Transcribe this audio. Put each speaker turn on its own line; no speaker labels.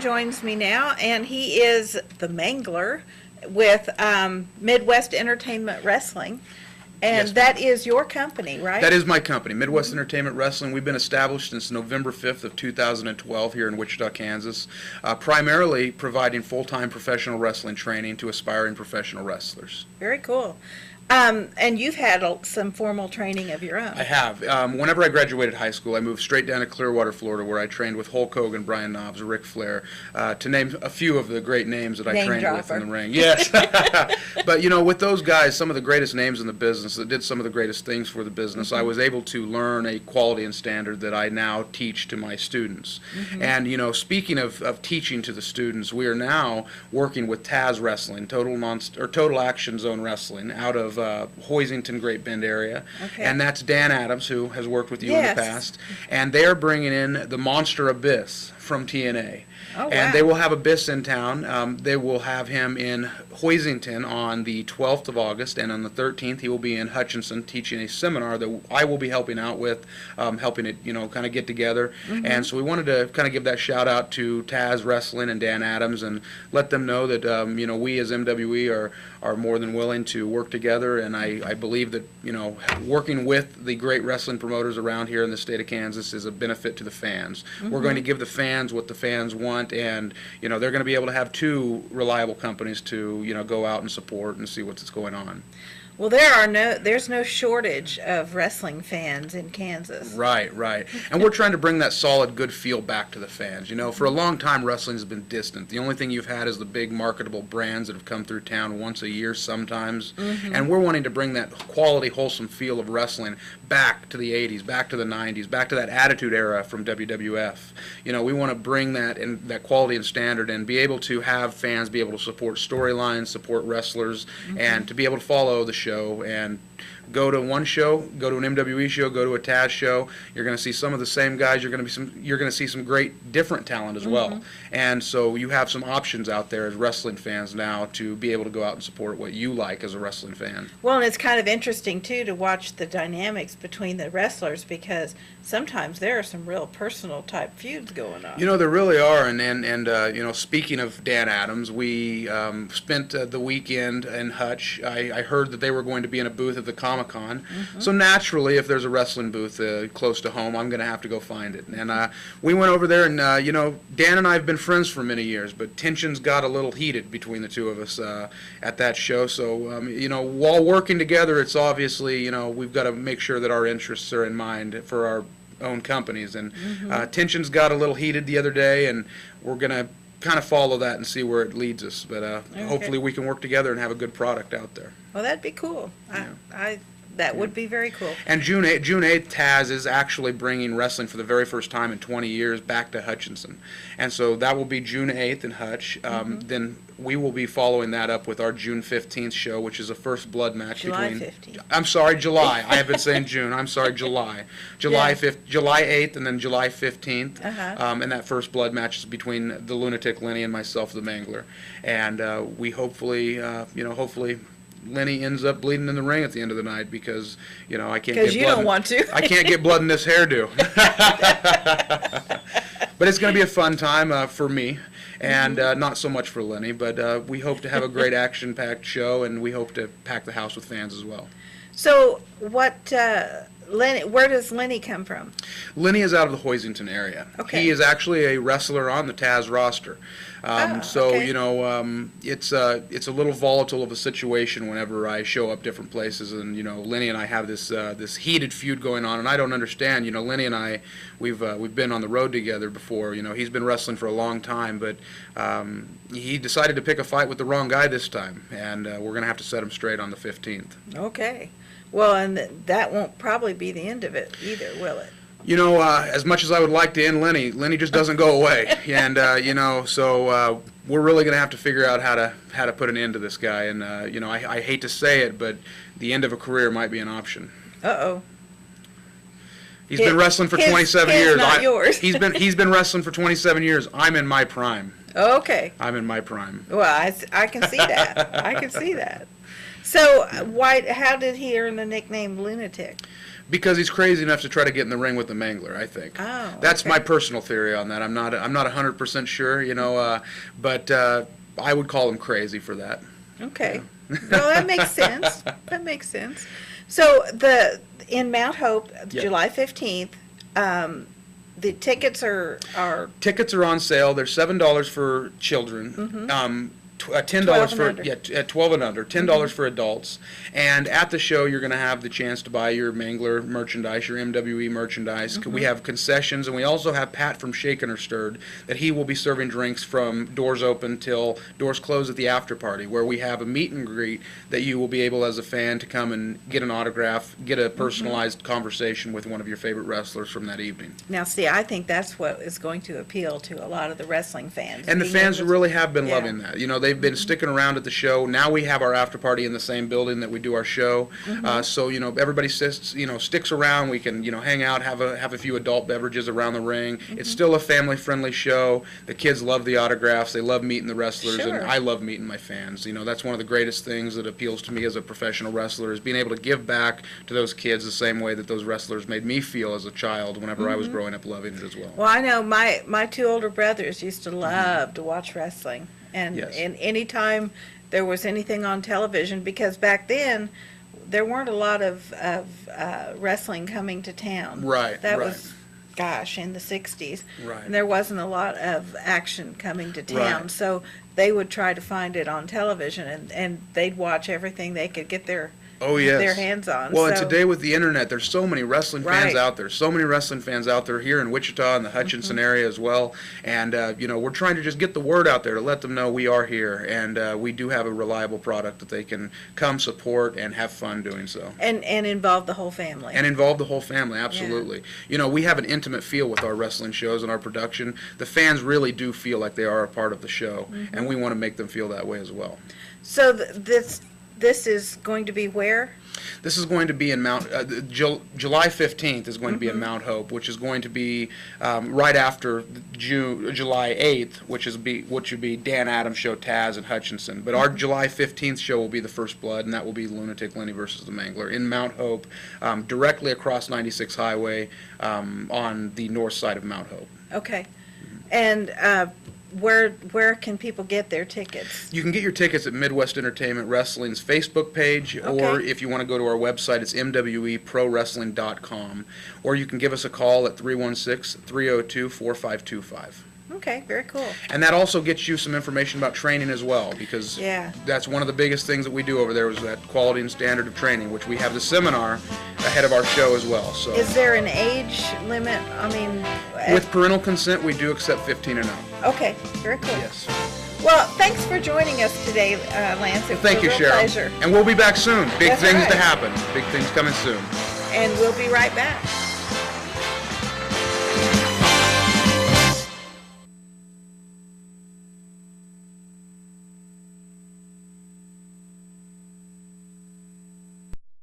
joins me now, and he is the Mangler with Midwest Entertainment Wrestling. And
Yes,
that is your company, right?
That is my company, Midwest Entertainment Wrestling. We've been established since November 5th of 2012 here in Wichita, Kansas, primarily providing full-time professional wrestling training to aspiring professional wrestlers.
Very cool. And you've had some formal training of your own.
I have. Whenever I graduated high school, I moved straight down to Clearwater, Florida, where I trained with Hulk Hogan, Brian Knobbs, Ric Flair, to name a few of the great names that I
Name
trained
dropper.
with in the ring. Yes. But, with those guys, some of the greatest names in the business that did some of the greatest things for the business, I was able to learn a quality and standard that I now teach to my students. And, speaking of teaching to the students, we are now working with Taz Wrestling, Total Action Zone Wrestling, out of Hoisington, Great Bend area.
Okay.
And that's Dan Adams, who has worked with you in
Yes.
the past. And they're bringing in the Monster Abyss from TNA.
Oh,
And
wow.
they will have Abyss in town. They will have him in Hoisington on the 12th of August, and on the 13th he will be in Hutchinson teaching a seminar that I will be helping out with, helping it, kind of get together. And so we wanted to kind of give that shout out to Taz Wrestling and Dan Adams and let them know that, we as MWE are more than willing to work together, and I believe that, working with the great wrestling promoters around here in the state of Kansas is a benefit to the fans. We're going to give the fans what the fans want, and they're going to be able to have two reliable companies to go out and support and see what's going on.
Well, there's no shortage of wrestling fans in Kansas.
Right. And we're trying to bring that solid, good feel back to the fans. For a long time, wrestling has been distant. The only thing you've had is the big marketable brands that have come through town once a year sometimes. And we're wanting to bring that quality, wholesome feel of wrestling back to the 80s, back to the 90s, back to that Attitude Era from WWF. We want to bring that and that quality and standard and be able to have fans be able to support storylines, support wrestlers, and to be able to follow the show and go to one show, go to an MWE show, go to a Taz show. You're going to see some of the same guys. You're going to see some great different talent as well. And so you have some options out there as wrestling fans now to be able to go out and support what you like as a wrestling fan.
Well, and it's kind of interesting, too, to watch the dynamics between the wrestlers, because sometimes there are some real personal type feuds going on.
There really are, and speaking of Dan Adams, we spent the weekend in Hutch. I heard that they were going to be in a booth at the Comic-Con, so naturally, if there's a wrestling booth close to home, I'm going to have to go find it. And we went over there, and Dan and I have been friends for many years, but tensions got a little heated between the two of us at that show. So while working together, it's obviously we've got to make sure that our interests are in mind for our own companies, and tensions got a little heated the other day, and we're going to kind of follow that and see where it leads us, but hopefully we can work together and have a good product out there.
Well, that'd be cool. That would be very cool.
And June 8th, Taz is actually bringing wrestling for the very first time in 20 years back to Hutchinson. And so that will be June 8th in Hutch. Then we will be following that up with our June 15th show, which is a first blood match
July
between...
15th.
I'm sorry, July. I have been saying June. I'm sorry, July. July 8th and then July 15th. And that first blood match is between the lunatic Lenny and myself, the Mangler. And we hopefully, hopefully Lenny ends up bleeding in the ring at the end of the night because, I can't get blood.
Because you don't want to.
I can't get blood in this hairdo. But it's going to be a fun time for me, and not so much for Lenny, but we hope to have a great action-packed show, and we hope to pack the house with fans as well.
So where does Lenny come from?
Lenny is out of the Hoisington area.
Okay.
He is actually a wrestler on the Taz roster.
Okay.
It's a little volatile of a situation whenever I show up different places, and Lenny and I have this heated feud going on, and I don't understand. Lenny and I, we've been on the road together before. He's been wrestling for a long time, but he decided to pick a fight with the wrong guy this time, and we're gonna have to set him straight on the 15th.
Okay. Well, and that won't probably be the end of it either, will it?
As much as I would like to end Lenny just doesn't go away, and so we're really going to have to figure out how to put an end to this guy. And I hate to say it, but the end of a career might be an option.
Uh-oh.
He's been wrestling for 27 years.
Not yours.
he's been wrestling for 27 years. I'm in my prime.
Okay.
I'm in my prime.
Well, I can see that. I can see that. So, how did he earn the nickname Lunatic?
Because he's crazy enough to try to get in the ring with the Mangler, I think.
Oh,
That's
okay.
my personal theory on that. I'm not 100% sure, you know, but I would call him crazy for that.
Okay. Well, that makes sense. That makes sense. So in Mount Hope,
Yep.
July 15th, the tickets are
Tickets are on sale. They're $7 for children. $10
12
for
and under.
at 12 and under, $10 for adults, and at the show you're going to have the chance to buy your Mangler merchandise, your MWE merchandise. We have concessions, and we also have Pat from Shaken or Stirred that he will be serving drinks from doors open till doors close at the after party, where we have a meet and greet that you will be able as a fan to come and get an autograph, get a personalized conversation with one of your favorite wrestlers from that evening.
Now, see, I think that's what is going to appeal to a lot of the wrestling fans.
And the
being
fans
able to-
really have been
Yeah.
loving that. You know, they've been sticking around at the show. Now we have our after party in the same building that we do our show. So, you know, everybody sticks around. We can, you know, hang out, have a few adult beverages around the ring. It's still a family-friendly show. The kids love the autographs. They love meeting the wrestlers,
Sure.
and I love meeting my fans. You know, that's one of the greatest things that appeals to me as a professional wrestler is being able to give back to those kids the same way that those wrestlers made me feel as a child whenever I was growing up loving it as well.
Well, I know my two older brothers used to love to watch wrestling, and
Yes.
anytime there was anything on television, because back then there weren't a lot of wrestling coming to town.
Right,
That
right.
was, gosh, in the 60s.
Right.
And there wasn't a lot of action coming to town.
Right.
So they would try to find it on television, and they'd watch everything they could get their
Oh, yes.
their hands on.
Well, and
So-
today with the internet, there's so many wrestling fans
Right.
out there. So many wrestling fans out there here in Wichita and the Hutchinson area as well. And, you know, we're trying to just get the word out there to let them know we are here. And we do have a reliable product that they can come support and have fun doing so.
and involve the whole family.
And involve the whole family, absolutely. You know, we have an intimate feel with our wrestling shows and our production. The fans really do feel like they are a part of the show. And we want to make them feel that way as well.
So this is going to be where?
This is going to be in July 15th is going to be in Mount Hope, which is going to be right after July 8th, which would be Dan Adams' show, Taz and Hutchinson. But our July 15th show will be the First Blood, and that will be Lunatic Lenny versus the Mangler in Mount Hope, directly across 96 Highway on the north side of Mount Hope.
Okay. And where can people get their tickets?
You can get your tickets at Midwest Entertainment Wrestling's Facebook page, or
Okay.
if you want to go to our website, it's MWEProWrestling.com, or you can give us a call at 316-302-4525.
Okay, very cool.
And that also gets you some information about training as well, because
Yeah.
that's one of the biggest things that we do over there is that quality and standard of training, which we have the seminar ahead of our show as well. So
Is there an age limit? I mean,
with parental consent, we do accept 15 and up.
okay, very cool.
Yes.
Well, thanks for joining us today, Lance. It was
Thank
a
you,
real
Cheryl.
pleasure.
And we'll be back soon. Big
That's
things
right.
to happen. Big things coming soon.
And we'll be right back.